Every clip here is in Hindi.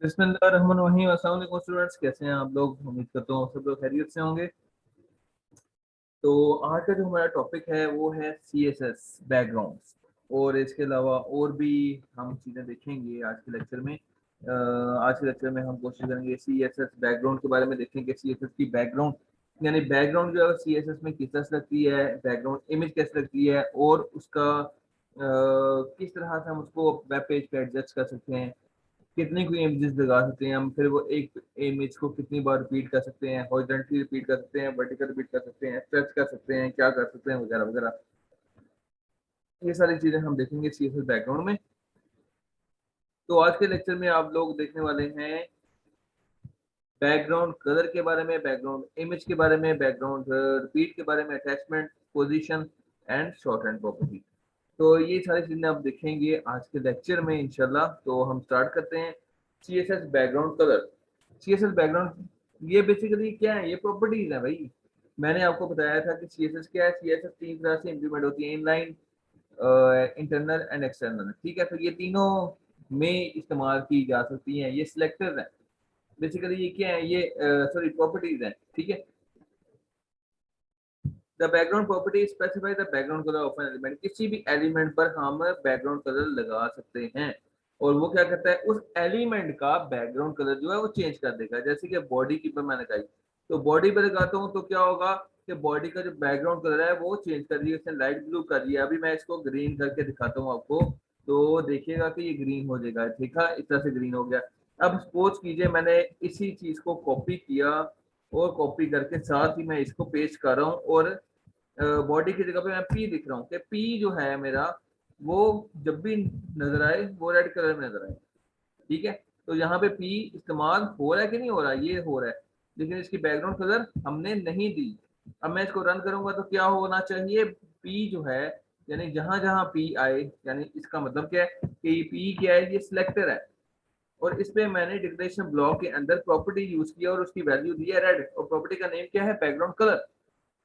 बिस्मिल्लाहिर्रहमानिर्रहीम। अस्सलाम वालेकुम स्टूडेंट्स, कैसे हैं आप लोग? उम्मीद करता हूँ सब लोग खैरियत से होंगे। तो आज का जो हमारा टॉपिक है वो है CSS बैकग्राउंड्स, और इसके अलावा और भी हम चीज़ें देखेंगे आज के लेक्चर में। आज के लेक्चर में हम कोशिश करेंगे CSS बैकग्राउंड के बारे में देखेंगे। CSS की बैकग्राउंड यानी बैकग्राउंड जो है CSS में किस तरह से लगती है, बैकग्राउंड इमेज कैसे लगती है, और उसका किस तरह से हम उसको वेब पेज पे एडजस्ट कर सकते हैं, कितनी कोई इमेजेस लगा सकते हैं हम, फिर वो एक इमेज को कितनी बार रिपीट कर सकते हैं, हॉरिजॉन्टली रिपीट कर सकते हैं, वर्टिकल रिपीट कर सकते हैं, स्ट्रेच कर सकते हैं, क्या कर सकते हैं, वगैरह वगैरह। ये सारी चीजें हम देखेंगे CSS बैकग्राउंड में। तो आज के लेक्चर में आप लोग देखने वाले हैं बैकग्राउंड कलर के बारे में, बैकग्राउंड इमेज के बारे में, बैकग्राउंड रिपीट के बारे में, attachment, position and short hand property. तो ये सारी चीजें आप देखेंगे आज के लेक्चर में इंशाल्लाह। तो हम स्टार्ट करते हैं। CSS background colour. CSS background ये बेसिकली क्या है? ये प्रॉपर्टीज है भाई। मैंने आपको बताया था कि CSS क्या है। CSS तीन तरह से इंप्लीमेंट होती है, इनलाइन, इंटरनल एंड एक्सटर्नल। ठीक है, तो ये तीनों में इस्तेमाल की जा सकती हैं। ये सिलेक्टर्स हैं बेसिकली। ये क्या है? ये सॉरी प्रॉपर्टीज हैं। ठीक है, the background property specify the background colour of an element. किसी भी एलिमेंट पर हम बैकग्राउंड कलर लगा सकते हैं, और वो क्या करता है, उस एलिमेंट का बैकग्राउंड कलर जो है वो चेंज कर देगा। जैसे कि बॉडी की पर मैंने कही, तो बॉडी पर लगाता हूँ तो क्या होगा कि बॉडी का जो बैकग्राउंड कलर है वो चेंज कर दिया, उसने लाइट ब्लू कर दिया। अभी मैं इसको ग्रीन करके दिखाता हूँ आपको, तो देखिएगा कि ये ग्रीन हो जाएगा। ठीक है, इस तरह से ग्रीन हो गया। अब सपोज कीजिए मैंने इसी चीज को कॉपी किया, और कॉपी करके साथ ही मैं इसको पेस्ट कर रहा हूँ, और बॉडी की जगह पे मैं पी लिख रहा हूँ कि पी जो है मेरा, वो जब भी नजर आए वो रेड कलर में नजर आए। ठीक है, तो यहाँ पे पी इस्तेमाल हो रहा है कि नहीं हो रहा? ये हो रहा है, लेकिन इसकी बैकग्राउंड कलर हमने नहीं दी। अब मैं इसको रन करूंगा तो क्या होना चाहिए? पी जो है, यानी जहां जहां पी आए, यानी इसका मतलब क्या है कि पी क्या है? ये सिलेक्टर है, और इस पे मैंने डिक्लेरेशन ब्लॉक के अंदर प्रॉपर्टी यूज किया और उसकी वैल्यू दी है रेड, और प्रॉपर्टी का नेम क्या है? Background colour.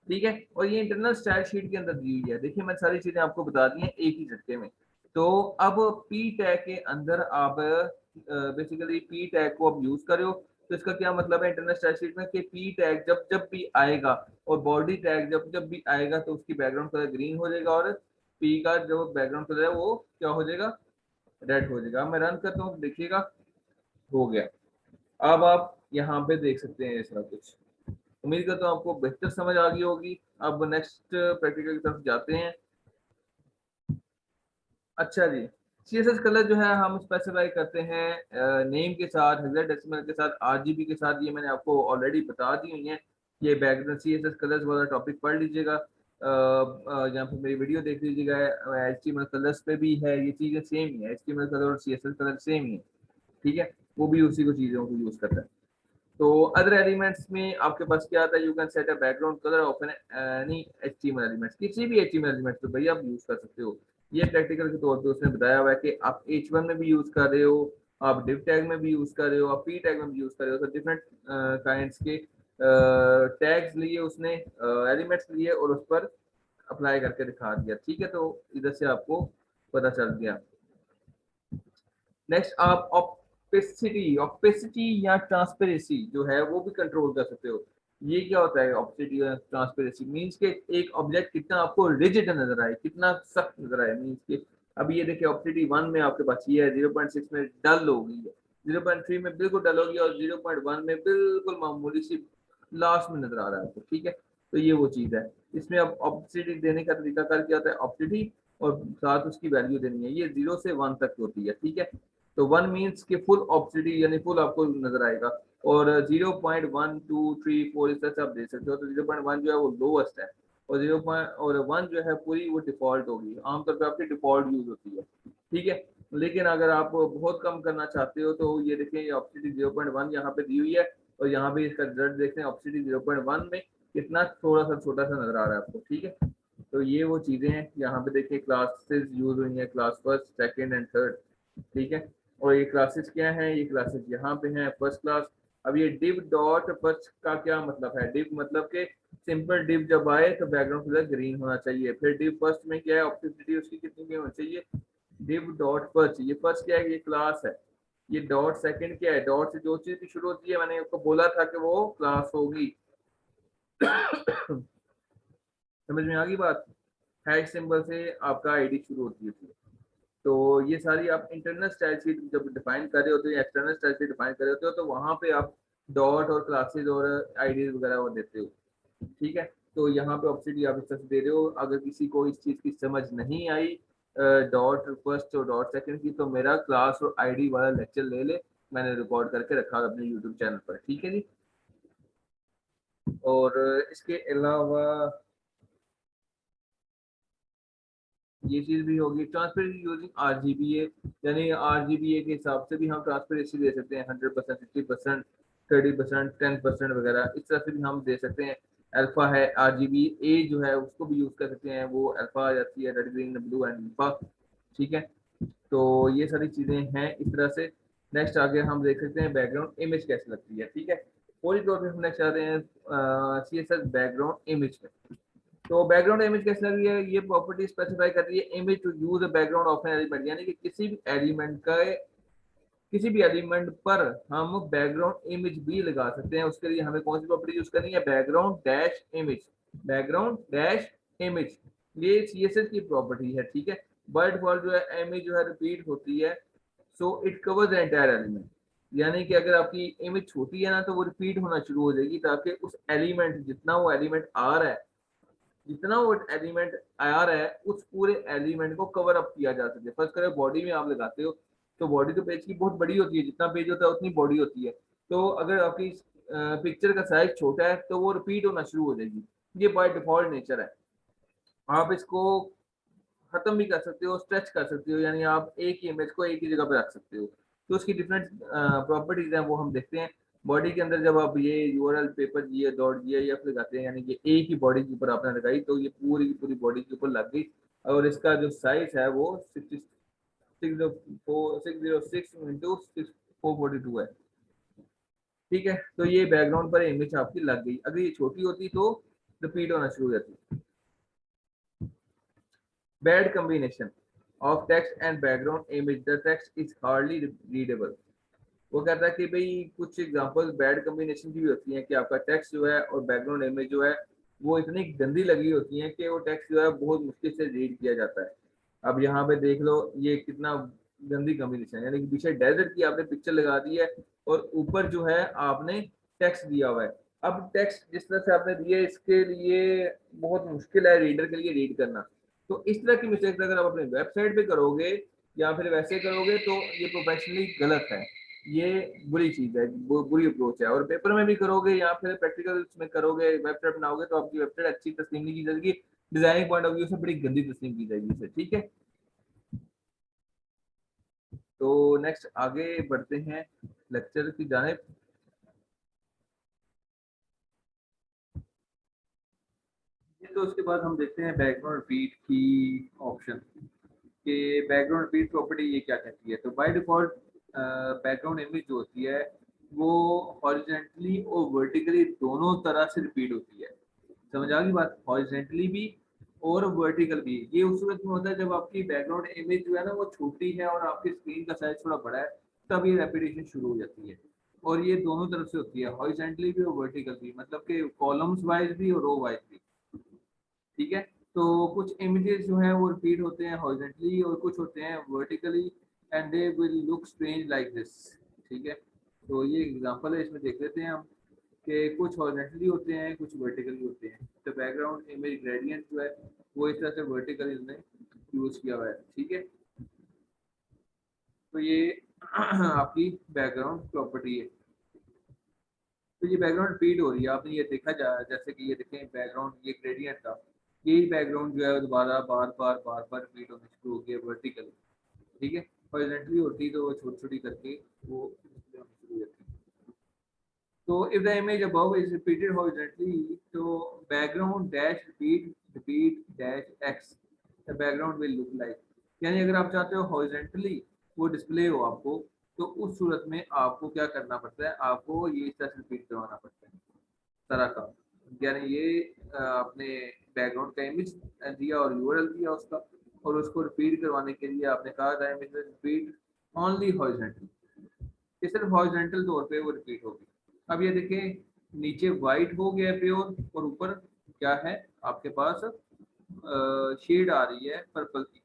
ठीक है, और ये इंटरनल स्टाइल शीट के अंदर दी हुई है। देखिए मैं सारी चीजें आपको बता दी हैं एक ही झटके में। तो अब पी टैग के अंदर आप बेसिकली पी टैग को अब यूज कर रहे हो, तो इसका क्या मतलब है इंटरनल स्टाइल शीट में कि पी टैग जब जब भी आएगा, और बॉडी टैग जब जब भी आएगा, तो उसकी बैकग्राउंड कलर ग्रीन हो जाएगा, और पी का जो बैकग्राउंड कलर है वो क्या हो जाएगा? रेड हो जाएगा। मैं रन करता हूँ, देखिएगा हो गया। अब आप यहाँ पे देख सकते हैं ऐसा कुछ। उम्मीद करता हूँ आपको बेहतर समझ आ गई होगी। अब नेक्स्ट प्रैक्टिकल की तरफ जाते हैं। अच्छा जी, CSS कलर जो है हम स्पेसिफाई करते हैं नेम के साथ, हेक्साडेसिमल के साथ, RGB के साथ। ये मैंने आपको ऑलरेडी बता दी हुई है। ये बैकग्राउंड CSS कलर्स वाला टॉपिक पढ़ लीजिएगा, यहाँ पे मेरी वीडियो देख लीजिएगा। HTML कलर्स पे भी है, ये चीजें सेम ही है। HTML कलर और CSS कलर सेम ही है। ठीक है, वो भी उसी को चीजों को यूज करता है। तो अदर एलिमेंट्स में आपके पास क्या आता है? You can set a background colour of any HTML elements. किसी भी HTML एलिमेंट्स तो भैया आप यूज कर सकते हो। ये प्रैक्टिकल के तौर पे उसने बताया हुआ है कि आप H1 में भी यूज कर रहे हो, आप div टैग में भी यूज कर रहे हो, आप p टैग में भी यूज कर रहे हो। तो डिफरेंट काइंड्स के टैग्स लिए उसने, एलिमेंट्स लिए, और उस पर अप्लाई करके दिखा दिया। ठीक है, तो इधर से आपको पता चल गया। नेक्स्ट, आप ऑपेसिटी या ट्रांसपेरेंसी जो है वो भी कंट्रोल कर सकते हो। ये क्या होता है ऑपेसिटी या ट्रांसपेरेंसी? मींस के एक ऑब्जेक्ट कितना आपको रिजिड नजर आए, कितना सख्त नजर आए। मींस के अभी ये देखिए ऑपेसिटी 1 में आपके पास ये है, 0.6 में डल हो गई है, 0.3 में बिल्कुल डल होगी, और 0.1 में बिल्कुल मामूली सी लास्ट में नजर आ रहा है आपको। ठीक है, तो ये वो चीज है। इसमें अब ऑपेसिटी देने का तरीका कर क्या होता है? ऑपेसिटी और साथ उसकी वैल्यू देनी है। ये 0 से 1 तक होती है। ठीक है, तो 1 मीन्स कि फुल ऑब्सिडी यानी फुल आपको नजर आएगा, और 0.1 2 3 4 इस तरह से आप दे सकते हो। तो 0.1 जो है वो लोवेस्ट है, और 1 जो है पूरी वो डिफॉल्ट होगी। आमतौर पर आपकी डिफॉल्ट यूज होती है। ठीक है, लेकिन अगर आप बहुत कम करना चाहते हो तो ये देखें, ये ऑब्सिडी 0.1 यहाँ पे दी हुई है, और यहाँ पे इसका रिजल्ट देखते हैं ऑब्सिडी 0.1 में कितना थोड़ा सा छोटा सा नजर आ रहा है आपको। ठीक है, तो ये वो चीजें हैं। यहाँ पे देखिए क्लासेस यूज हुई हैं, class first, second and third. ठीक है, और ये क्लासेस क्या हैं? ये क्लासेस यहाँ पे हैं, फर्स्ट क्लास। अब ये div डॉट फर्स्ट का क्या मतलब है? div मतलब के सिंपल div जब आए तो बैकग्राउंड कलर ग्रीन होना चाहिए। फिर div फर्स्ट में क्या है? ऑप्टिसिटी उसकी कितनी की होनी चाहिए? div डॉट फर्स्ट, ये फर्स्ट क्या है? ये क्लास है। ये डॉट सेकंड क्या है, डॉट से जो चीज भी शुरू होती है, मैंने आपको बोला था कि वो क्लास होगी। समझ में आ गई बात। हैश सिंबल से आपका आईडी शुरू होती है। तो ये सारी आप इंटरनल स्टाइल शीट जब डिफाइन कर रहे होते हो या एक्सटर्नल स्टाइल शीट डिफाइन कर रहे होते हो, तो वहां पे आप डॉट और क्लासेस और आईडीज वगैरह वो देते हो। ठीक है, तो यहाँ पे ऑब्सिडी आप इस तरह से दे रहे हो। अगर किसी को इस चीज की समझ नहीं आई डॉट फर्स्ट और डॉट सेकंड की, तो मेरा क्लास और आईडी वाला लेक्चर ले ले, मैंने रिकॉर्ड करके रखा अपने यूट्यूब चैनल पर। ठीक है जी। और इसके अलावा ये चीज भी होगी ट्रांसपेरेंसी यूजिंग आरजीबीए, यानी आरजीबीए के हिसाब से भी हम ट्रांसपेरेंसी दे सकते हैं 100%, 50%, 30%, 10% वगैरह, इस तरह से भी हम दे सकते हैं। अल्फा है आरजीबी ए जो है उसको भी यूज कर सकते हैं, वो अल्फा आ जाती है, red green blue and alpha. ठीक है, तो ये सारी चीजें हैं इस तरह से। नेक्स्ट आगे हम देख सकते हैं बैकग्राउंड इमेज कैसे लगती है। ठीक है, पूरी तौर पे हम नेक्स्ट आते हैं C S S background image में। तो बैकग्राउंड इमेज कैसे लग रही है, ये प्रॉपर्टी स्पेसिफाई कर रही है image to use a background of an element, यानी कि किसी भी एलिमेंट पर हम बैकग्राउंड इमेज भी लगा सकते हैं। उसके लिए हमें कौन सी प्रॉपर्टी यूज करनी है, background dash image, background dash image, ये सीएसएस की प्रॉपर्टी है। ठीक है, बाय डिफॉल्ट जो है इमेज जो है रिपीट होती है, so it covers the entire element, यानी कि अगर आपकी इमेज छोटी है ना तो वो रिपीट होना शुरू हो जाएगी, ताकि उस एलिमेंट जितना वो एलिमेंट आ रहा है, जितना वो एलिमेंट आ रहा है उस पूरे एलिमेंट को कवर अप किया जा सके। फर्स्ट करें बॉडी में आप लगाते हो, तो बॉडी तो पेज की बहुत बड़ी होती है, जितना पेज होता है उतनी बॉडी होती है। तो अगर आपकी पिक्चर का साइज छोटा है तो वो रिपीट होना शुरू हो जाएगी, ये बाय डिफॉल्ट नेचर है। आप इसको खत्म भी कर सकते हो, स्ट्रेच कर सकते हो, यानी आप एक ही इमेज को एक ही जगह पे रख सकते हो। तो उसकी डिफरेंट प्रॉपर्टीज हैं वो हम देखते हैं। बॉडी के अंदर जब आप ये यूआरएल पेपर जी डॉट जी एफ लगाते हैं, यानी कि एक ही बॉडी के ऊपर आपने लगाई, तो ये पूरी की पूरी बॉडी के ऊपर लग गई। और इसका जो साइज है वो 606 इंटू 442 है। ठीक है, तो ये बैकग्राउंड पर इमेज आपकी लग गई। अगर ये छोटी होती तो रिपीट होना शुरू हो जाती। Bad combination of text and background image. The text is hardly readable. वो कहता है कि भाई कुछ एग्जांपल बैड कम्बिनेशन की भी होती हैं कि आपका टेक्स्ट जो है और बैकग्राउंड इमेज जो है वो इतनी गंदी लगी होती है कि वो टेक्स्ट जो है बहुत मुश्किल से रीड किया जाता है। अब यहाँ पे देख लो ये कितना गंदी कम्बिनेशन है, यानी कि पीछे डेजर्ट की आपने पिक्चर लगा दी है और ऊपर जो है आपने टेक्स्ट दिया हुआ है। अब टेक्स्ट जिस तरह से आपने दिया इसके लिए बहुत मुश्किल है रीडर के लिए रीड करना। तो इस तरह की मिस्टेक्स अगर आप अपने वेबसाइट पे करोगे या फिर वैसे करोगे तो ये प्रोफेशनली गलत है, ये बुरी चीज है, बुरी अप्रोच है। और पेपर में भी करोगे या फिर प्रैक्टिकल में करोगे, वेबसाइट बनाओगे, तो आपकी वेबसाइट अच्छी तस्लीम नहीं की जाएगी, डिजाइनिंग पॉइंट ऑफ व्यू से बड़ी गंदी तस्लीम की जाएगी इसे। ठीक है, तो नेक्स्ट आगे बढ़ते हैं लेक्चर की जानिब। तो उसके बाद हम देखते हैं बैकग्राउंड रिपीट की ऑप्शन कि बैकग्राउंड रिपीट प्रॉपर्टी ये क्या कहती है। तो बाय डिफॉल्ट बैकग्राउंड इमेज जो होती है वो हॉरिजॉन्टली और वर्टिकली दोनों तरह से रिपीट होती है। समझ आ गई बात, हॉरिजॉन्टली भी और वर्टिकल भी। ये उस सूरत में होता है जब आपकी बैकग्राउंड इमेज जो है ना वो छोटी है और आपकी स्क्रीन का साइज थोड़ा बड़ा है, तब ये रेपिटेशन शुरू हो जाती है। और ये दोनों तरफ से होती है, हॉरिजॉन्टली भी और वर्टिकल भी, मतलब कि कॉलम्स वाइज भी और रो वाइज भी। ठीक है, तो कुछ इमेजेस जो हैं वो रिपीट होते हैं हॉरिजॉन्टली और कुछ होते हैं vertically, and they will look strange like this. ठीक है, तो ये एग्जांपल है, इसमें देख लेते हैं हम कि कुछ हॉरिजॉन्टली होते हैं कुछ वर्टिकली होते हैं। तो बैकग्राउंड इमेज ग्रेडियंट जो है वो इस तरह से वर्टिकली इसने यूज किया हुआ है। ठीक है, तो ये आपकी बैकग्राउंड प्रॉपर्टी है। तो ये बैकग्राउंड रिपीट हो रही है, आपने ये देखा जा, जैसे कि ये देखें बैकग्राउंड ये ग्रेडियंट था, यही बैकग्राउंड जो है दोबारा बार बार रिपीट होने शुरू हो गया वर्टिकली। ठीक है, हॉरिजॉन्टली होती तो वो छोटी छोटी करके वो डिस्प्ले होनी शुरू हो जाती। तो if the image above is repeated horizontally, तो background dash repeat repeat dash X the background will look like, यानी अगर आप चाहते हो हॉरिजॉन्टली वो डिस्प्ले हो आपको, तो उस सूरत में आपको क्या करना पड़ता है, आपको ये इस तरह से रिपीट करवाना पड़ता है तरह का। यानी ये आपने बैकग्राउंड का इमेज दिया और यूआरएल दिया उसका, और उसको रिपीट करवाने के लिए आपने कहा था इमेज रिपीट ओनली हॉरिजॉन्टली। ये सिर्फ हॉरिजॉन्टल तौर पे वो रिपीट होगी। अब ये देखिए नीचे वाइट हो गया प्योर और ऊपर क्या है आपके पास शेड आ रही है पर्पल की।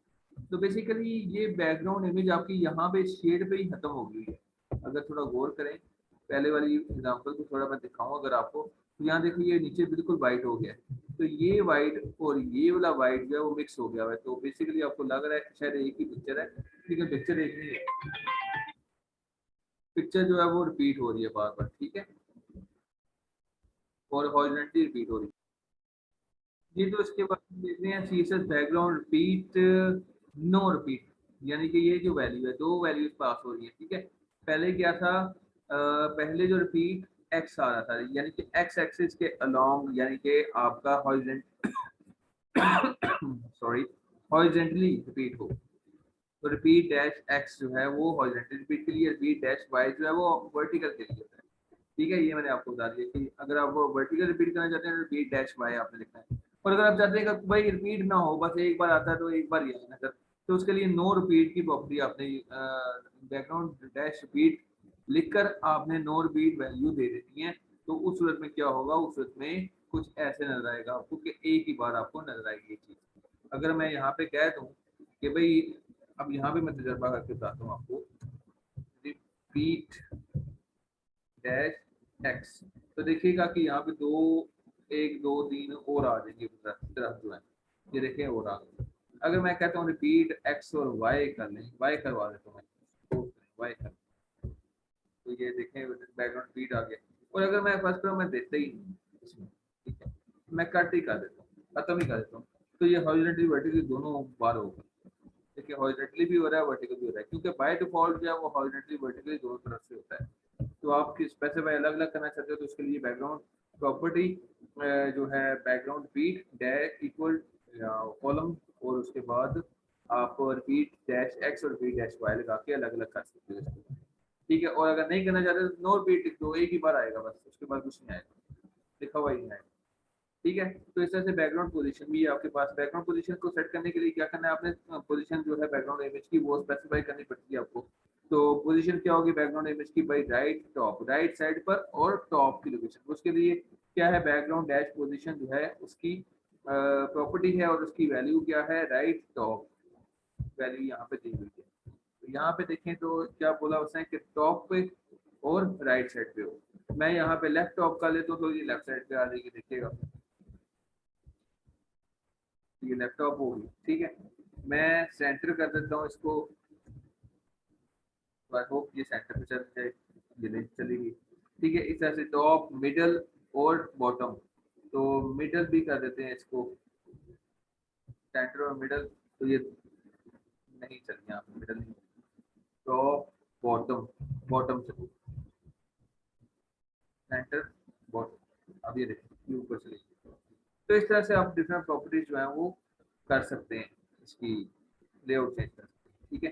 तो बेसिकली ये बैकग्राउंड इमेज आपकी यहाँ पे शेड पे ही खत्म हो गई है। अगर थोड़ा गौर करें पहले वाली एग्जांपल को थोड़ा मैं दिखाऊं अगर आपको, तो यहाँ देखिए ये नीचे बिल्कुल वाइट हो गया है, तो ये वाइट और ये वाला वाइट जो है वो मिक्स हो गया है। तो बेसिकली आपको लग रहा है कि शायद एक ही पिक्चर है, लेकिन पिक्चर एक नहीं है, पिक्चर जो है वो रिपीट हो रही है बार बार, ठीक है, और हॉरिजॉन्टली रिपीट हो रही है। ये तो इसके बाद हम देखते हैं CSS background repeat no repeat, यानी कि ये जो वैल्यू है दो वैल्यूज पास हो रही है, ठीक है। पहले क्या था पहले जो रिपीट एक्स आ रहा था, यानी कि एक्स एक्सिस के अलोंग, यानी कि आपका हॉरिजॉन्ट सॉरी हॉरिजॉन्टली रिपीट हो, तो रिपीट डैश एक्स जो है वो हॉरिजॉन्टल रिपीट के लिए, रिपीट डैश वाई जो है वो वर्टिकल के लिए होता है, ठीक है। ये मैंने आपको बता दिया कि अगर आप वर्टिकल रिपीट करना चाहते हैं तो रिपीट डैश वाई आपने लिखना है, और अगर आप चाहते हैं कि भाई रिपीट ना हो बस एक बार आता है तो एक बार ही आना सर, तो उसके लिए नो रिपीट की प्रॉपर्टी आपने बैकग्राउंड डैश रिपीट लिखकर आपने नो रिपीट वैल्यू दे देती है। तो उस सूरत में क्या होगा, उस सूरत में कुछ ऐसे नजर आएगा आपको कि एक ही बार आपको नजर आएगी ये चीज। अगर मैं यहाँ पे कह दूं कि भाई, अब यहाँ पे मैं तजर्बा करके बताता हूँ आपको, रिपीट डैश एक्स, तो देखिएगा कि यहाँ पे दो एक दो तीन और आ जाएंगे तरफ जो है, ये देखें और आ गए। अगर मैं कहता हूँ रिपीट एक्स और वाई कर लें, वाई करवा देता हूँ मैं, वाई कर, तो ये देखें बैकग्राउंड रिपीट आ गया। और अगर मैं फर्स्ट क्रम में देता ही नहीं इसमें, ठीक है, मैं कट ही कर देता हूँ, खत्म ही कर देता हूँ, तो ये हॉरिजॉन्टली वर्टिकली दोनों बार होगा। देखिए हॉरिजॉन्टली भी हो रहा है वर्टिकल भी हो रहा है, क्योंकि बाय डिफॉल्ट जो है वो हॉरिजॉन्टली वर्टिकली दोनों तरफ से होता है। तो आप स्पेसिफाई अलग अलग करना चाहते हो तो उसके लिए बैकग्राउंड प्रॉपर्टी जो है background repeat dash equal column, और उसके बाद आप रिपीट डैश एक्स और रिपीट डैश वाई लगा के अलग अलग कर सकते हो इसको, ठीक है। और अगर नहीं करना चाहते तो नो रिपीट लिख दो, एक ही बार आएगा बस, उसके बाद कुछ नहीं आएगा, लिखा हुआ ही नहीं आएगा, ठीक है। तो इस तरह से बैकग्राउंड पोजीशन भी है आपके पास। बैकग्राउंड पोजीशन को सेट करने के लिए क्या करना है आपने, पोजीशन जो है बैकग्राउंड इमेज की वो स्पेसिफाई करनी पड़ती है आपको। तो पोजीशन क्या होगी बैकग्राउंड इमेज की, by right top, right side पर और टॉप की लोकेशन। उसके लिए क्या है, बैकग्राउंड डैश पोजीशन जो है उसकी प्रॉपर्टी है और उसकी वैल्यू क्या है, राइट टॉप वैल्यू यहाँ पे दी हुई है। तो यहाँ पे देखें तो क्या बोला उसने कि टॉप पे और राइट साइड पे हो। मैं यहाँ पे लेफ्ट टॉप का लेता हूँ तो ये लेफ्ट साइड पे आ जाएगी, देखिएगा ये लैपटॉप होगी, ठीक है। मैं सेंटर कर देता हूँ इसको, आई होप ये सेंटर पे चल जाए, ये नहीं चलेगी, ठीक है। इस तरह से टॉप मिडल और बॉटम, तो मिडल भी कर देते हैं इसको, सेंटर और मिडल, तो ये नहीं चल, यहाँ पे मिडल नहीं, टॉप बॉटम, बॉटम से सेंटर बॉटम, अब ये देखिए ऊपर चलेगी। तो इस तरह से आप डिफरेंट प्रॉपर्टीज जो है वो कर सकते हैं, इसकी लेआउट चेंज कर सकते हैं, ठीक है।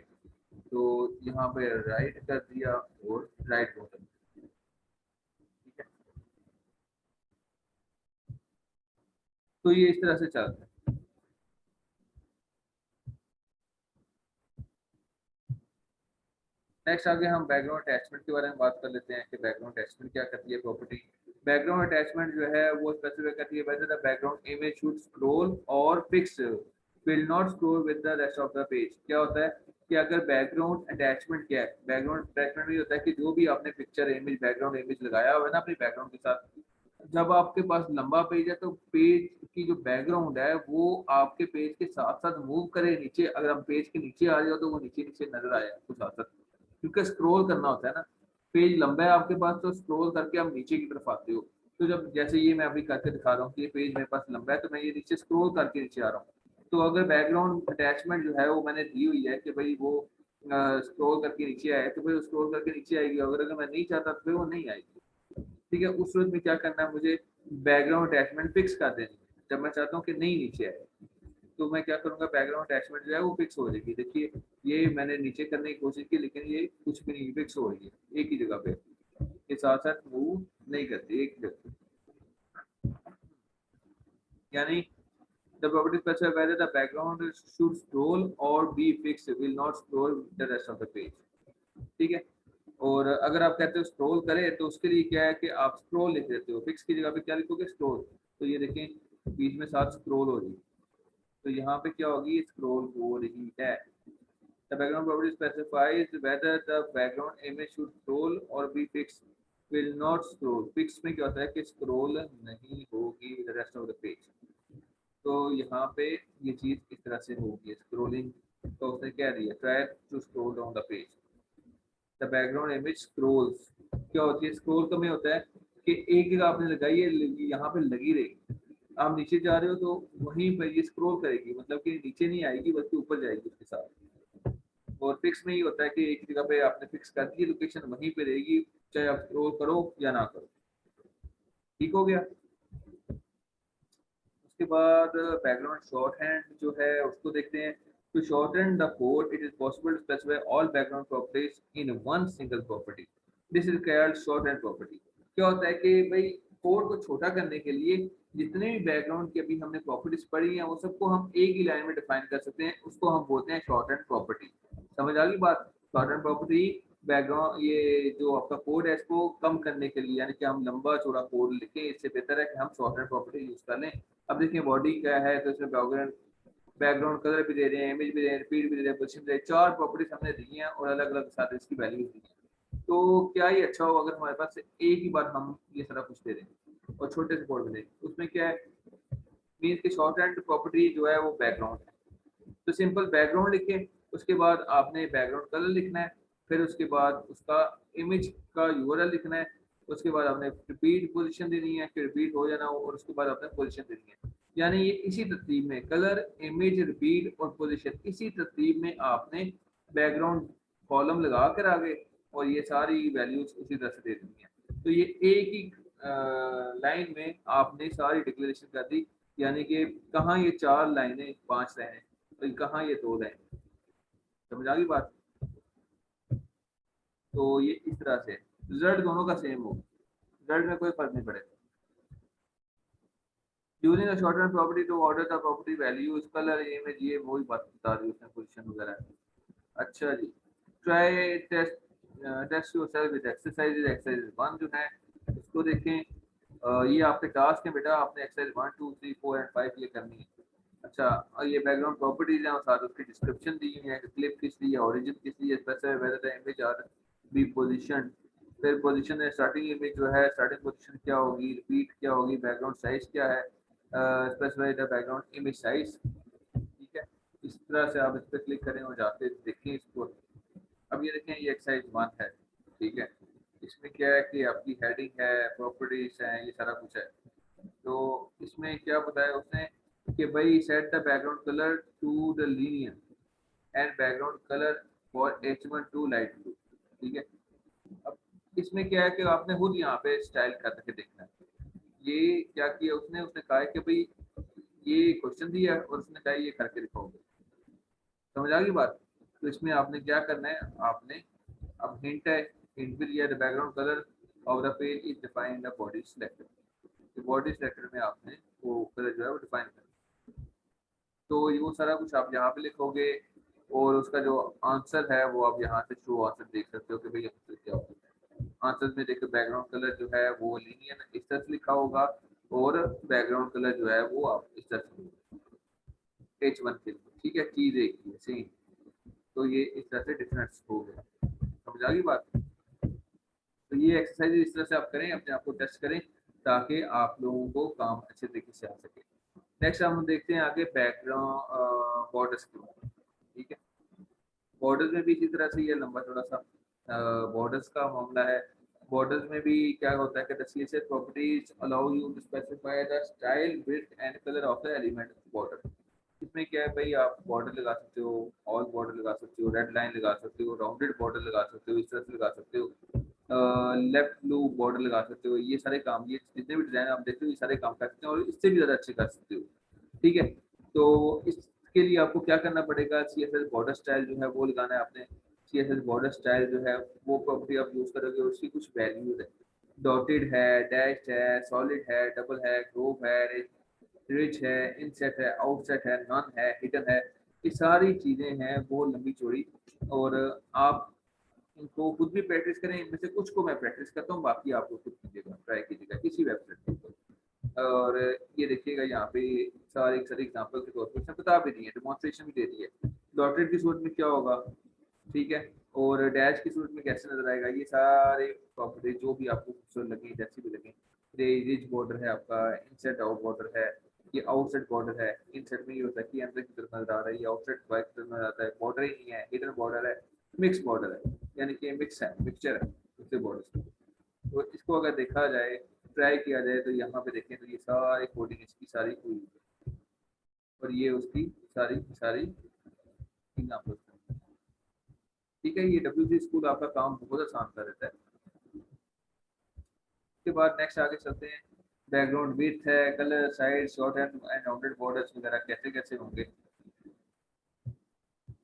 तो यहाँ पे राइट कर दिया और राइट बॉटम, ठीक है। तो ये इस तरह से चलता है। नेक्स्ट आगे हम बैकग्राउंड अटैचमेंट के बारे में बात कर लेते हैं कि बैकग्राउंड अटैचमेंट क्या करती है प्रॉपर्टी। बैकग्राउंड अटैचमेंट जो है वो स्पेसिफाई करती है whether the background image should scroll or fix will not scroll with the rest of the page. क्या होता है कि अगर बैकग्राउंड अटैचमेंट क्या है, बैकग्राउंड अटैचमेंट भी होता है कि जो भी आपने पिक्चर इमेज बैकग्राउंड इमेज लगाया हुआ है ना अपनी बैकग्राउंड के साथ, जब आपके पास लंबा पेज है तो पेज की जो बैकग्राउंड है वो आपके पेज के साथ साथ मूव करे नीचे। अगर हम पेज के नीचे आ जाओ तो वो नीचे नीचे नजर आए आपको साथ साथ, क्योंकि स्क्रॉल करना होता है ना, पेज लंबा है आपके पास तो स्क्रॉल करके आप नीचे की तरफ आते हो। तो जब जैसे ये मैं अभी करके दिखा रहा हूँ कि ये पेज मेरे पास लंबा है तो मैं ये नीचे स्क्रॉल करके नीचे आ रहा हूँ। तो अगर बैकग्राउंड अटैचमेंट जो है वो मैंने दी हुई है कि भाई वो स्क्रॉल करके नीचे आए तो भाई स्क्रॉल करके नीचे आएगी, अगर मैं नहीं चाहता तो फिर वो नहीं आएगी, ठीक है। उस सूरत में क्या करना है मुझे, बैकग्राउंड अटैचमेंट फिक्स कर देनी है। जब मैं चाहता हूँ कि नहीं नीचे आए तो मैं क्या करूंगा, बैकग्राउंड अटैचमेंट जो है वो फिक्स हो जाएगी। देखिए ये मैंने नीचे करने की कोशिश की लेकिन ये कुछ भी नहीं, फिक्स हो रही है एक ही जगह पे, ये साथ साथ मूव नहीं करती एक जगह, यानी the property specify whether the background should scroll or be fixed will not scroll the rest of the page, ठीक है। और अगर आप कहते हो स्क्रॉल करें तो उसके लिए क्या है कि आप स्क्रॉल लिख देते हो, फिक्स की जगह पे क्या लिखोगे, स्क्रॉल। तो ये देखें बीच में साथ स्क्रॉल हो रही है, तो यहाँ पे क्या होगी, स्क्रॉल हो रही है। The background property specifies whether the background image should scroll or be fixed. Will not scroll. Fixed में क्या होता है कि scroll नहीं होगी the rest of the page. तो यहाँ पे ये चीज इस तरह से होगी स्क्रोलिंग। तो उसने क्या दिया, try to scroll down the page. The background image scrolls. क्या होती है, स्क्रोल का में होता है कि एक जगह आपने लगाई है, यहाँ पे लगी रहेगी, आप नीचे जा रहे हो तो वहीं पर ये स्क्रोल करेगी, मतलब कि नीचे नहीं आएगी बल्कि ऊपर जाएगी उसके साथ। और फिक्स में ही होता है कि एक जगह पे आपने फिक्स कर दी लोकेशन, वहीं पे रहेगी, चाहे आप स्क्रॉल करो या ना करो। ठीक हो गया। उसके बाद बैकग्राउंड शॉर्ट हैंड जो है उसको देखते हैं। तो shorthand the code it is possible to specify all background properties in one single property. This is called shorthand property. क्या होता है कि भाई कोड को छोटा करने के लिए जितने भी बैकग्राउंड की अभी हमने प्रॉपर्टीज पढ़ी हैं वो सबको हम एक ही लाइन में डिफाइन कर सकते हैं, उसको हम बोलते हैं शॉर्ट हैंड प्रॉपर्टी। समझ आ गई बात। शॉर्ट हैंड प्रॉपर्टी बैकग्राउंड ये जो आपका कोड है इसको कम करने के लिए, यानी कि हम लंबा चौड़ा कोड लिखें, इससे बेहतर है कि हम शॉर्ट हैंड प्रॉपर्टी यूज कर लें। अब देखिए बॉडी क्या है, तो इसमें बैकग्राउंड बैकग्राउंड कलर भी दे रहे हैं, इमेज भी दे रहे हैं, रिपीट भी दे रहे हैं, पोजीशन दे रहे हैं, चार प्रॉपर्टीज हमने दी हैं और अलग अलग साथ इसकी वैल्यूज दी हैं। तो क्या ही अच्छा होगा अगर हमारे पास एक ही बार हम ये सारा कुछ दे दें और छोटे से कोड में दें। उसमें क्या है, मीन की शॉर्ट हैंड प्रॉपर्टी जो है वो बैकग्राउंड है। तो सिंपल बैकग्राउंड लिखें, उसके बाद आपने बैकग्राउंड कलर लिखना है, फिर उसके बाद उसका इमेज का यूआरएल लिखना है, उसके बाद आपने रिपीट पोजीशन देनी है कि रिपीट हो या ना हो, और उसके बाद आपने पोजीशन देनी है। यानी ये इसी तरतीब में कलर, इमेज, रिपीट और पोजीशन, इसी तरतीब में आपने बैकग्राउंड कॉलम लगा कर आगे और ये सारी वैल्यूज उसी तरह से दे देनी है। तो ये एक ही लाइन में आपने सारी डिक्लेरेशन कर दी, यानी कि कहाँ ये चार लाइनें, पांच लाइनें, तो कहाँ ये दो लाइनें। समझ आ गई बात। तो ये इस तरह से रिजल्ट दोनों का सेम हो, रिजल्ट में कोई फर्क नहीं पड़ेगा। Using a shorthand property to order the property values colour image, ये वही बात बता रही है उसने, पोजीशन वगैरह। अच्छा जी, try test test yourself with exercise. Exercise 1 जो है उसको देखें। ये आपके टास्क है बेटा, आपने एक्सरसाइज 1 2 3 4 एंड 5 ये करनी है। अच्छा, और ये बैकग्राउंड प्रॉपर्टीज हैं और साथ उसकी डिस्क्रिप्शन दी है, क्लिप किस लिए, ओरिजिन किस लिए, specify whether the image are be position. फिर पोजीशन है, स्टार्टिंग इमेज जो है स्टार्टिंग पोजीशन क्या होगी, रिपीट क्या होगी, बैकग्राउंड साइज क्या है, specify the background image size. ठीक है, इस तरह से आप इस पर क्लिक करें और जाके देखें इसको। अब ये देखें, ये एक्सरसाइज 1 है। ठीक है, इसमें क्या है कि आपकी हेडिंग है, प्रॉपर्टीज हैं, ये सारा कुछ है। तो इसमें क्या बताया उसने कि भाई set the background colour to the linear and background colour for H1 to light blue. ठीक है, अब इसमें क्या है कि आपने खुद यहाँ पे स्टाइल करके देखना है। ये क्या किया उसने, उसने कहा कि भाई ये क्वेश्चन दिया और उसने कहा ये करके दिखाओगे। समझ आ गई बात। तो इसमें आपने क्या करना है, आपने अब हिंट है, हिंट भी दिया, the background colour of the page is defined in the body selector. तो बॉडी सिलेक्टर में आपने वो कलर जो है वो डिफाइन करना। तो ये वो सारा कुछ आप यहाँ पे लिखोगे और उसका जो आंसर है वो आप यहाँ से शो आंसर देख सकते हो कि भाई आंसर क्या होगा। आंसर में देखो बैकग्राउंड कलर जो है वो लीनियर इस तरह से लिखा होगा और बैकग्राउंड कलर जो है वो आप इस तरह से H1 के लिए। ठीक है, चीज एक ही है सेम। तो ये इस तरह से डिफरेंस हो गया। समझ आ गई बात। तो ये एक्सरसाइज इस तरह से आप करें, अपने आप को टेस्ट करें ताकि आप लोगों को काम अच्छे तरीके से आ सके। नेक्स्ट हम देखते हैं आगे बैकग्राउंड बॉर्डर्स के बारे में। ठीक है, बॉर्डर्स में भी इसी तरह से ये लंबा थोड़ा सा बॉर्डर्स का मामला है। बॉर्डर्स में भी क्या होता है कि the CSS properties allow you to specify the style, width and colour of the element border. इसमें क्या है भाई, आप बॉर्डर लगा सकते हो, ऑल बॉर्डर लगा सकते हो, रेड लाइन लगा सकते हो, राउंडेड बॉर्डर लगा सकते हो, इस तरह से लगा सकते हो, लेफ्ट ब्लू बॉर्डर लगा सकते हो। ये सारे काम, ये जितने भी डिजाइन आप देखते हो ये सारे काम कर सकते हो और इससे भी ज़्यादा अच्छे कर सकते हो। ठीक है, तो इसके लिए आपको क्या करना पड़ेगा, CSS बॉर्डर स्टाइल जो है वो लगाना है आपने। CSS बॉर्डर स्टाइल जो है वो प्रॉपर्टी आप यूज़ करोगे, उसकी कुछ वैल्यूज है, डॉटेड है, डैश है, सॉलिड है, डबल है, ग्रुप है, रिच है, इनसेट है, आउटसेट है, नॉन है, हिडन है। ये सारी चीज़ें हैं वो लंबी चौड़ी। और आप इनको खुद भी प्रैक्टिस करें, इनमें से कुछ को मैं प्रैक्टिस करता हूँ, बाकी आप लोग खुद कीजिएगा, ट्राई कीजिएगा किसी वेबसाइट के ऊपर। और ये देखिएगा यहाँ पे सारे सारे एग्जाम्पल के तौर पर इसने बता भी दी है, डेमोन्स्ट्रेशन भी दे दी है डॉटेड की सूरत में क्या होगा, ठीक है, और डैश की सूरत में कैसे नजर आएगा। ये सारे प्रॉपर्टी जो भी आपको खूबसूरत लगे, जैसी भी लगे, रिच बॉर्डर है आपका, इनसेट आउट बॉर्डर है, ये आउटसाइड बॉर्डर है, इनसेट में ये होता है कि अंदर की तरफ नजर आ रहा है, ये आउटसाइड बाहर की तरफ नजर आता है, बॉर्डर ही नहीं है, हिडन बॉर्डर है, मिक्स बॉर्डर है, यानी कि मिक्स है, मिक्सचर है दूसरे बॉर्डर। तो इसको अगर देखा जाए, ट्राई किया जाए, तो यहाँ पे देखें तो ये सारी कोडिंग इसकी सारी हुई है, और ये उसकी सारी सारी एग्जाम्पल। ठीक है, ये डब्ल्यू स्कूल आपका काम बहुत आसान कर देता है। उसके बाद नेक्स्ट आगे चलते हैं, बैकग्राउंड विड्थ है, colour, side, short and rounded borders वगैरह कैसे कैसे होंगे।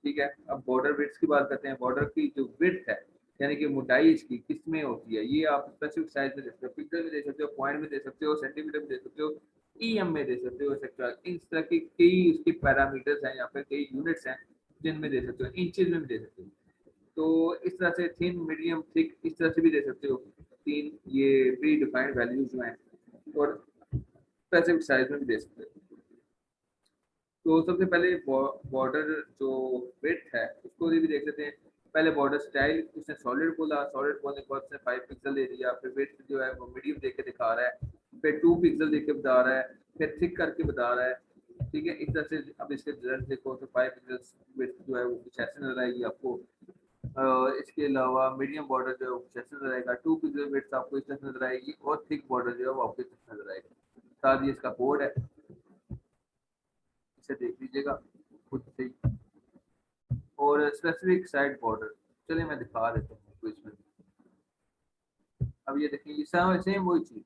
ठीक है, अब बॉर्डर विड्थ की बात करते हैं। बॉर्डर की जो विड्थ है, यानी कि मोटाई इसकी किस में होती है, ये आप स्पेसिफिक साइज में दे सकते हो, पिक्सल में दे सकते हो, पॉइंट में दे सकते हो, सेंटीमीटर में दे सकते हो, ईएम में दे सकते हो, एक्सेट्रा। इस तरह की कई उसकी पैरामीटर्स हैं, यहाँ पे कई यूनिट्स हैं जिनमें दे सकते हो, इंचेस में भी दे सकते हो। तो इस तरह से थिन, मीडियम, थिक, इस तरह से भी दे सकते हो, तीन ये प्री डिफाइंड वैल्यूज जो हैं, और स्पेसिफिक साइज में भी दे सकते हो। तो सबसे पहले बॉर्डर जो विड्थ है उसको भी देख लेते हैं। पहले बॉर्डर स्टाइल, उसने सॉलिड बोला, सॉलिड बोलने के बाद उसने 5 पिक्सल दे दिया, फिर विड्थ जो है वो मीडियम देके दिखा रहा है, फिर 2 पिक्सल देके बता रहा है, फिर थिक करके बता रहा है। ठीक है, इस तरह से अब इसके रिजल्ट देखो तो 5 पिक्सल विड्थ जो है वो कुछ ऐसे नजर आएगी आपको। इसके अलावा मीडियम बॉर्डर जो है वो कुछ ऐसे नजर आएगा, 2 पिक्सल विड्थ आपको इस तरह से नजर आएगी, और थिक बॉर्डर जो है वो आपको इस तरह से नजर आएगा। साथ ही इसका कोड है, इसे देख लीजिएगा खुद से ही। और स्पेसिफिक साइड बॉर्डर, चलिए मैं दिखा देता हूँ आपको इसमें। अब ये देखिए, ये सेम वही चीज।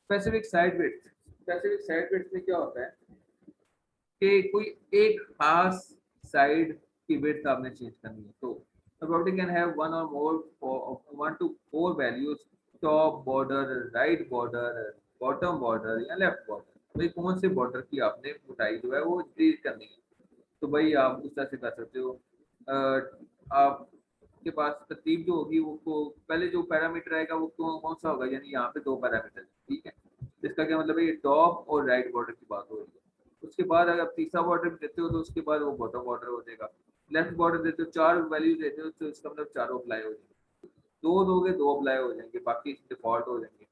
स्पेसिफिक साइड विड्थ में क्या होता है कि कोई एक खास साइड की विड्थ आपने चेंज करनी है, तो the property can have one or more, one to four values, top border, right border, bottom border या लेफ्ट बॉर्डर। भाई कौन से बॉर्डर की आपने मोटाई जो है वो इंक्रीज करनी है, तो भाई आप उस तरह से कर सकते हो। आपके पास तरतीब जो होगी वो पहले जो पैरामीटर आएगा वो कौन सा होगा, यानी यहाँ पे दो पैरामीटर, ठीक है, इसका क्या मतलब है, ये टॉप और राइट बॉर्डर की बात हो रही है। उसके बाद अगर तीसरा बॉर्डर भी देते हो तो उसके बाद वो बॉटम बॉर्डर हो जाएगा। लेफ्ट बॉर्डर देते हो, चार वैल्यू देते हो तो इसका मतलब चारों अप्लाई हो जाएंगे, दो दोगे दो अप्लाई हो जाएंगे, बाकी डिफॉल्ट हो जाएंगे।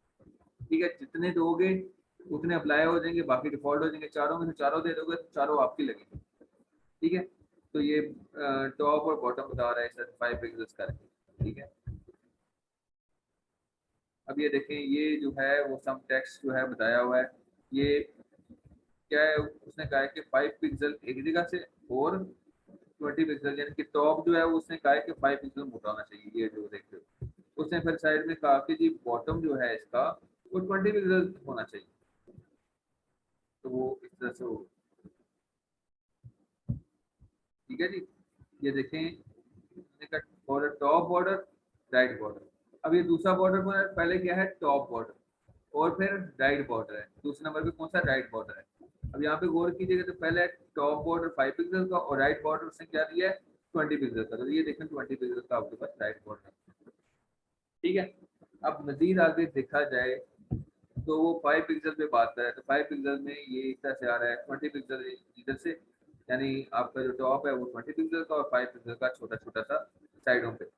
ठीक है, जितने दोगे उतने अप्लाई हो जाएंगे, बाकी डिफॉल्ट हो जाएंगे। चारों में से चारों दे दोगे तो चारों आपकी लगेंगे। ठीक है, तो ये टॉप और बॉटम बता रहा है सर 5 पिक्सल्स करके। ठीक है, अब ये देखें, ये जो है वो सम टेक्स्ट जो है बताया हुआ है, ये क्या है, उसने कहा है कि 5 पिक्सल एक जगह से, और 20 पिक्सल, यानी कि टॉप जो है उसने कहा है कि 5 पिक्सल मोटा होना चाहिए, ये जो देखते हो। उसने फिर साइड में कहा कि जी बॉटम जो है इसका वो 20 पिक्सल होना चाहिए, तो वो इस तरह से हो। ठीक है जी, ये देखें, border, top border, right border. अब ये दूसरा बॉर्डर, पहले क्या है टॉप बॉर्डर और फिर राइट बॉर्डर है, दूसरे नंबर पे कौन सा राइट बॉर्डर है। अब यहाँ पे गौर कीजिएगा तो पहले टॉप बॉर्डर 5 पिक्सल का, और राइट बॉर्डर उसने क्या दिया है 20 पिक्सल का, तो ये देखें 20 पिक्सल का आपके पास राइट बॉर्डर। ठीक है, अब मजीद आगे देखा जाए तो वो 5 पिक्सल पे बात कर रहा है, तो 5 पिक्सल में ये इस तरह से आ रहा है, 20 पिक्सल इधर से, यानी आपका जो टॉप है वो 20 पिक्सल का और 5 पिक्सल का छोटा छोटा सा साइडों पे।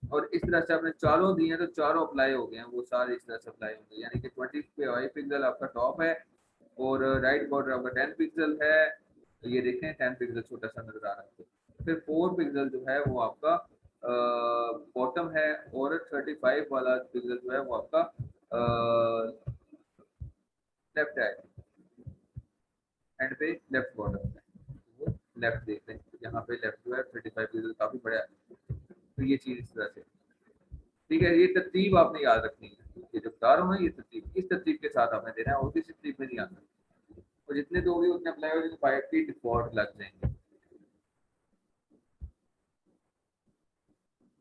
और इस तरह से आपने चारों दिए हैं तो चारों अप्लाई हो गए हैं, वो सारे इस तरह से अप्लाई होंगे, यानी कि 25 पिक्सल आपका टॉप है, और राइट बॉर्डर आपका 10 पिक्सल है, तो ये देखें 10 पिक्सल छोटा सा नजर आ रहा है। फिर 4 पिक्सल जो है वो आपका बॉटम है, और 35 वाला पिक्सल जो है वो आपका लेफ्ट है, एंड पे लेफ्ट बॉर्डर है, लेफ्ट देख लें, यहाँ पे लेफ्ट जो है 35 पिक्सल काफी बड़ा है। तो ये चीज इस तरह से, ठीक है, ये तरतीब आपने याद रखनी है, ये जो बता रहा हूँ ना, ये तरतीब इस तरतीब के साथ आपने देना है, और किसी तरतीब में नहीं आना, और जितने दोगे उतने अप्लाई हो जाएंगे, 5 की डिफॉल्ट लग जाएंगे।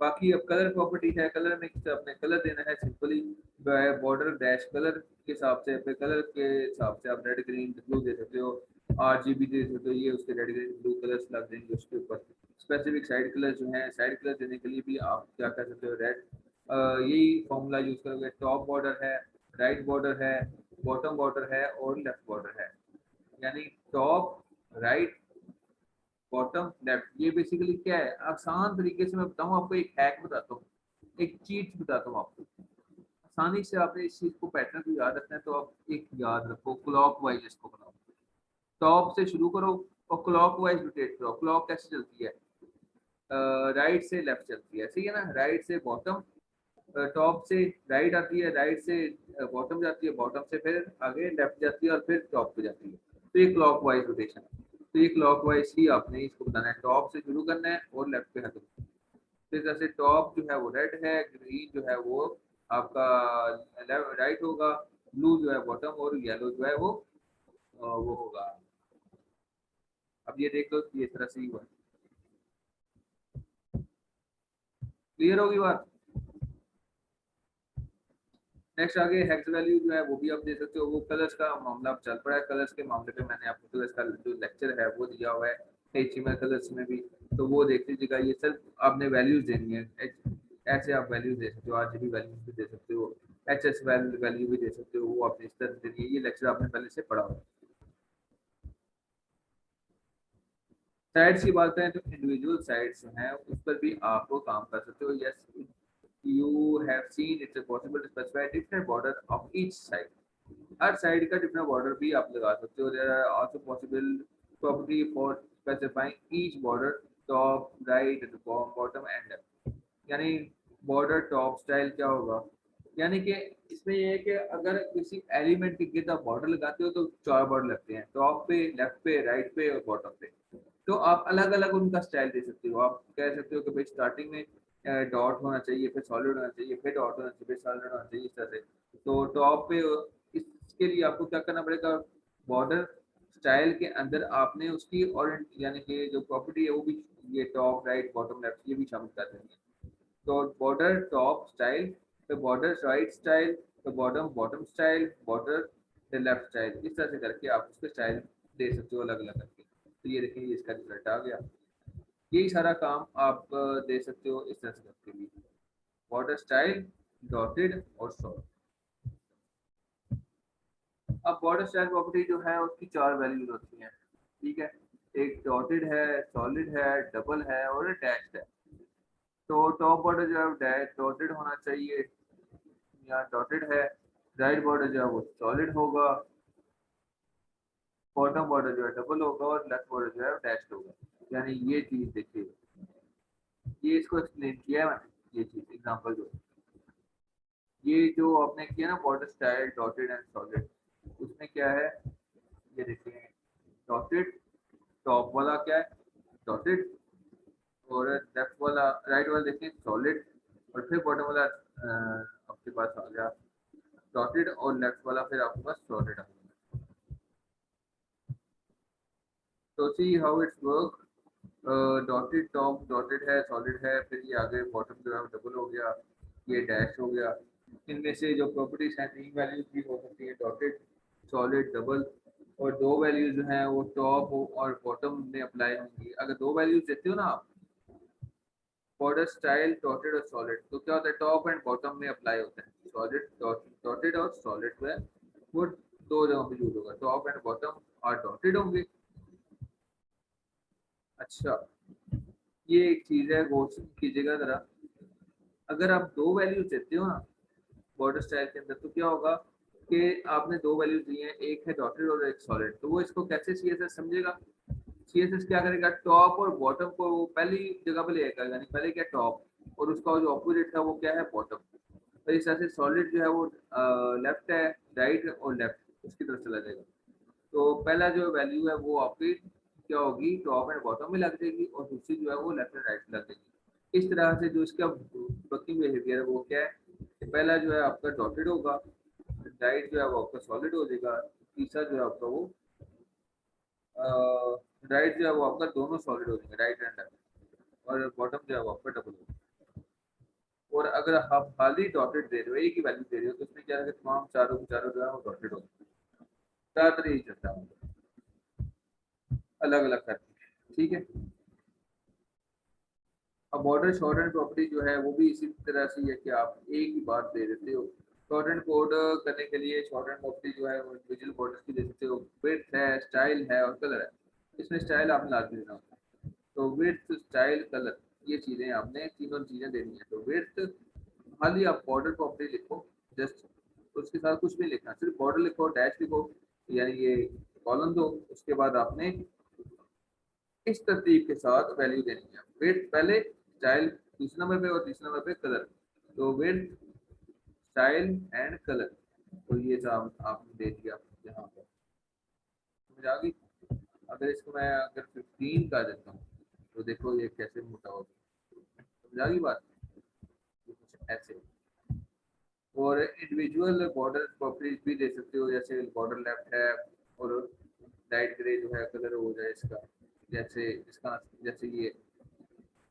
बाकी अब कलर प्रॉपर्टी है, कलर में अपने कलर देना है सिंपली, बॉर्डर डैश कलर के हिसाब से, अपने कलर के हिसाब से आप रेड, ग्रीन, ब्लू दे सकते हो। RGB दे सकते हो, ये उसके रेड ग्रीन ब्लू कलर्स लग जाएंगे उसके ऊपर। स्पेसिफिक साइड कलर जो है, साइड कलर देने के लिए भी आप क्या कर सकते हो, रेड, यही फॉर्मूला यूज करोगे। टॉप बॉर्डर है, राइट बॉर्डर है, बॉटम बॉर्डर है और लेफ्ट बॉर्डर है। यानी टॉप, राइट, बॉटम, लेफ्ट, ये बेसिकली क्या है, आसान तरीके से मैं बताऊं आपको, एक हैक बताता हूँ, एक चीज बताता हूँ आपको। आसानी से आपने इस चीज को, पैटर्न को याद रखना है, तो आप एक याद रखो, क्लॉक वाइज इसको बनाओ। टॉप से शुरू करो और क्लॉक वाइज रोटेट करो। क्लॉक कैसे चलती है, राइट से लेफ्ट चलती है, ठीक है ना, राइट से बॉटम, टॉप से राइट आती है, राइट से बॉटम जाती है, बॉटम से फिर आगे लेफ्ट जाती है और फिर टॉप पे जाती है। तो ये क्लॉक वाइज रोटेशन है। तो ये क्लॉक वाइज ही आपने इसको बताना है, टॉप से शुरू करना है और लेफ्ट पे खत्म। तो जैसे टॉप जो है वो रेड है, ग्रीन जो है वो आपका राइट होगा, ब्लू जो है बॉटम और येलो जो है वो होगा। अब ये देख लो कि इस तरह से ही हुआ। क्लियर होगी बात। नेक्स्ट आगे हेक्स वैल्यू जो है वो भी आप दे सकते हो। वो कलर्स का मामला अब चल पड़ा है, कलर्स के मामले पे मैंने आपको कलर्स का जो लेक्चर है वो दिया हुआ है HTML कलर्स में भी, तो वो देख लीजिएगा। ये सिर्फ आपने वैल्यूज देनी है, ऐसे आप वैल्यूज दे सकते हो, RGB वैल्यूज भी दे सकते हो, HS वैल्यू भी दे सकते हो, वो आपने इस तरह देनी है। ये लेक्चर आपने पहले से पढ़ा हुआ है। साइड्स की बात करें तो इंडिविजुअल साइड्स जो हैं उस पर भी आप वो काम कर सकते हो। Yes, you have seen it's possible to specify different border of each side. हर साइड का डिफरेंट बॉर्डर भी आप लगा सकते हो। There are also possible property for specifying each border, top, right, bottom and left. यानी बॉर्डर टॉप स्टाइल क्या होगा, यानी कि इसमें ये है कि अगर किसी एलिमेंट के गिर्द आप बॉर्डर लगाते हो तो चार बॉर्डर लगते हैं, टॉप पे, लेफ्ट पे, राइट पे और बॉटम पे। तो आप अलग अलग उनका स्टाइल दे सकते हो। आप कह सकते हो कि भाई स्टार्टिंग में डॉट होना चाहिए, फिर सॉलिड होना चाहिए, फिर डॉट होना चाहिए, फिर सॉलिड होना चाहिए, इस तरह से। तो टॉप पे इसके लिए आपको क्या करना पड़ेगा, बॉर्डर स्टाइल के अंदर आपने उसकी और यानी कि जो प्रॉपर्टी है वो भी, ये टॉप, राइट, बॉटम, लेफ्ट, ये भी शामिल कर देंगे। तो बॉर्डर टॉप स्टाइल, तो बॉर्डर राइट स्टाइल, तो bottom bottom style, border left style, इस तरह से करके आप उसके स्टाइल दे सकते हो अलग अलग करके। तो ये देखिए, ये इसका रिजल्ट आ गया। यही सारा काम आप दे सकते हो इस तरह से करके भी, बॉर्डर स्टाइल, डॉटेड और सॉलिड। अब बॉर्डर स्टाइल प्रॉपर्टी जो है उसकी चार वैल्यूज होती हैं, ठीक है। एक डॉटेड है, सॉलिड है, डबल है और डैश्ड है। तो टॉप बॉर्डर जो है डॉटेड होना चाहिए, या डॉटेड है। राइट बॉर्डर जो है वो सॉलिड होगा, बॉटम बॉर्डर जो है डबल होगा और लेफ्ट बॉर्डर जो है डैश्ड होगा। यानी ये चीज देखिए, ये इसको एक्सप्लेन किया है मैंने, ये चीज एग्जांपल जो ये जो आपने किया ना, border style dotted and solid, उसमें क्या है, ये देखिए, डॉटेड, टॉप वाला क्या है, डॉटेड, और लेफ्ट वाला, राइट वाला देखिए सॉलिड, और फिर बॉटम वाला आपके पास आ गया डॉटेड, और लेफ्ट वाला फिर आपके पास सॉलिड आ गया। तो see how it's work, dotted top dotted है, सॉलिड है, फिर ये आगे बॉटम जो है डबल हो गया, ये डैश हो गया। इनमें से जो प्रॉपर्टीज हैं, तीन वैल्यूज भी हो सकती है, डॉटेड, सॉलिड, डबल, और दो वैल्यूज जो हैं वो टॉप और बॉटम में अप्लाई होंगी। अगर दो वैल्यूज देते हो ना आप, बॉर्डर स्टाइल डॉटेड और सॉलिड, तो क्या होता है, टॉप एंड बॉटम में अप्लाई होता है सॉलिड, डॉटेड और सॉलिड जो है वो दो जगहों पे यूज होगा, टॉप एंड बॉटम और डॉटेड होंगे। अच्छा, ये एक चीज है, गौर से कीजिएगा जरा। अगर आप दो वैल्यूज देते हो ना बॉर्डर स्टाइल के अंदर, तो क्या होगा कि आपने दो वैल्यूज दी हैं, एक है डॉटेड और एक सॉलिड, तो वो इसको कैसे CSS समझेगा। CSS क्या करेगा, टॉप और बॉटम को वो पहली जगह पे ले आएगा, यानी पहले क्या टॉप और उसका जो ऑपोजिट था वो क्या है, बॉटम। तो इस तरह से सॉलिड जो है वो लेफ्ट है, राइट और लेफ्ट उसकी तरफ चला जाएगा। तो पहला जो वैल्यू है वो आपकी क्या होगी, टॉप एंड बॉटम में लग जाएगी, और दूसरी जो है वो लेफ्ट एंड राइट में लग जाएगी। इस तरह से जो इसका वर्किंग बिहेवियर है वो क्या है कि पहला जो है आपका डॉटेड होगा, राइट जो है वो आपका सॉलिड हो जाएगा, तीसरा जो है आपका वो राइट जो है वो आपका दोनों सॉलिड हो जाएंगे, राइट एंड लेफ्ट, और बॉटम जो है वो आपका डबल होगा। और अगर आप खाली डॉटेड दे रहे हो, एक ही वैल्यू दे रहे हो, तो उसमें क्या है कि तमाम चारों के चारों जो है वो डॉटेड होगा। ज़्यादातर यही चलता है। अलग अलग करनी है, ठीक है। अब बॉर्डर शॉर्ट एंड प्रॉपर्टी जो है वो भी इसी तरह से है कि आप एक ही बात दे देते हो। शॉर्ट एंड कोड करने के लिए शॉर्ट एंड प्रॉपर्टी जो है वो इंडिविजुअल बॉर्डर्स की दे सकते हो, विड्थ है, स्टाइल है और कलर है। इसमें स्टाइल आपने लाजमी देना होता है। तो विड्थ, स्टाइल, कलर, ये चीज़ें आपने तीनों चीज़ें देनी है। तो विड्थ खाली आप बॉर्डर प्रॉपर्टी लिखो, जस्ट उसके साथ कुछ भी लिखना, सिर्फ बॉर्डर लिखो, डैश लिखो, यानी ये कॉलम दो। उसके बाद आपने इस तरतीब के साथ वैल्यू देनी है। विड्थ पहले, स्टाइल दूसरे नंबर पे और तीसरे नंबर पे कलर। तो विड्थ, स्टाइल एंड कलर, तो ये सब आपने दे दिया यहाँ पर। समझ आ गई? अगर इसको मैं अगर 15 का देता हूँ तो देखो ये कैसे मोटा होगा। समझ आ गई बात? ये कुछ ऐसे। और इंडिविजुअल बॉर्डर प्रॉपर्टीज भी दे सकते हो, जैसे बॉर्डर लेफ्ट है और लाइट ग्रे जो है कलर हो जाए इसका, जैसे इसका, जैसे ये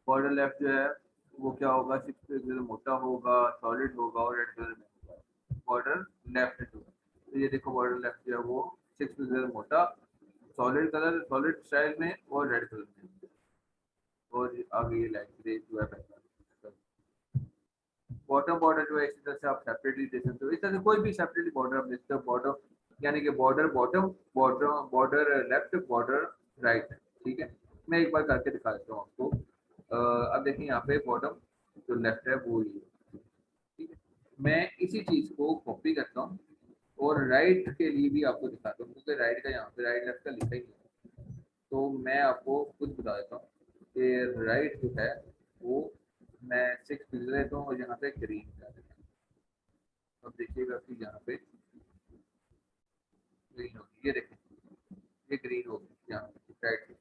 बॉर्डर लेफ्ट जो है वो क्या होगा, 6 पिक्सल मोटा होगा, सॉलिड होगा और रेड कलर में होगा। बॉर्डर लेफ्ट जो है, तो ये देखो बॉर्डर लेफ्ट जो है वो 6 पिक्सल मोटा, सॉलिड कलर, सॉलिड स्टाइल में और रेड कलर में। और आगे ये लाइट ग्रे जो है बैकग्राउंड। बॉटम बॉर्डर जो है इसी तरह से आप सेपरेटली दे सकते हो। इस तरह से कोई भी सेपरेटली बॉर्डर आप देखते हो, बॉर्डर यानी कि border bottom, border border left, border right, ठीक है। मैं एक बार करके दिखा देता हूँ आपको। अब देखिए यहाँ पे बॉटम जो लेफ्ट है वो ही है, ठीक है। मैं इसी चीज को कॉपी करता हूँ और राइट के लिए भी आपको दिखाता हूँ, क्योंकि राइट का यहाँ पे राइट लेफ्ट का लिखा ही नहीं है। तो मैं आपको खुद बता देता हूँ कि राइट जो है वो मैं 6 पिक्सल लेता हूँ और यहाँ पे ग्रीन कर देता हूँ। अब देखिएगा कि यहाँ पे ग्रीन होगी, ये देखें, ये ग्रीन होगी यहाँ पे राइट।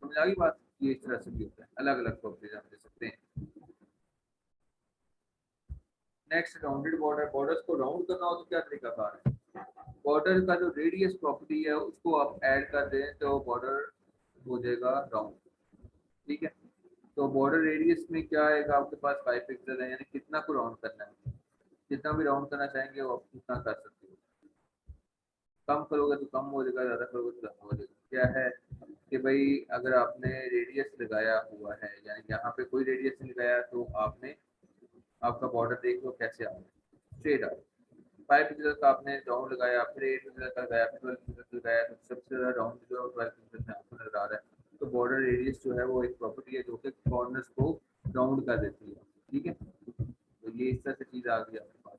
समझ आ गई बात? ये इस तरह से भी होता है, अलग अलग प्रॉपर्टीज आप दे सकते हैं। नेक्स्ट राउंडेड बॉर्डर, बॉर्डर्स को राउंड करना हो तो क्या तरीका कार है। बॉर्डर का जो रेडियस प्रॉपर्टी है उसको आप ऐड कर दें तो बॉर्डर हो जाएगा राउंड, ठीक है। तो बॉर्डर रेडियस में क्या आएगा, आपके पास 5 पिक्सल है, यानी कितना को राउंड करना है, जितना भी राउंड करना चाहेंगे वो आप उतना कर सकते हो। कम करोगे तो कम हो जाएगा, ज़्यादा करोगे तो ज़्यादा हो जाएगा। क्या है कि भाई अगर आपने रेडियस लगाया हुआ है, यानी यहाँ पे कोई रेडियस नहीं लगाया, तो आपने आपका बॉर्डर देख लो कैसे आ रहा है, स्ट्रेट आ रहा है। 5 पिक्सल का आपने राउंड लगाया, फिर 8 पिक्सल का लगाया, फिर 12 पिक्सल लगाया, तो सबसे ज़्यादा राउंड जो है 12 पिक्सल में आपको नजर आ रहा है। तो बॉर्डर रेडियस जो है वो एक प्रॉपर्टी है जो कि कॉर्नर्स को राउंड कर देती है, ठीक है। तो ये इस तरह से चीज़ आ गई आपके पास।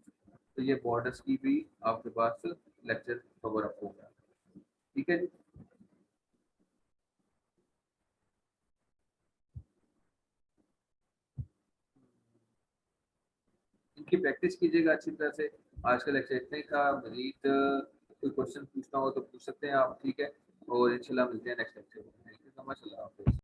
तो ये बॉर्डर्स की भी आपके पास लेक्चर कवर अप हो गया, ठीक है जी। इनकी प्रैक्टिस कीजिएगा अच्छी तरह से। आज का लेक्चर इतना ही था। मजीद कोई क्वेश्चन पूछना हो तो पूछ सकते हैं आप, ठीक है। और इंशाल्लाह मिलते हैं नेक्स्ट लेक्चर में। थैंक यू सो मच, अल्लाह हाफिज़।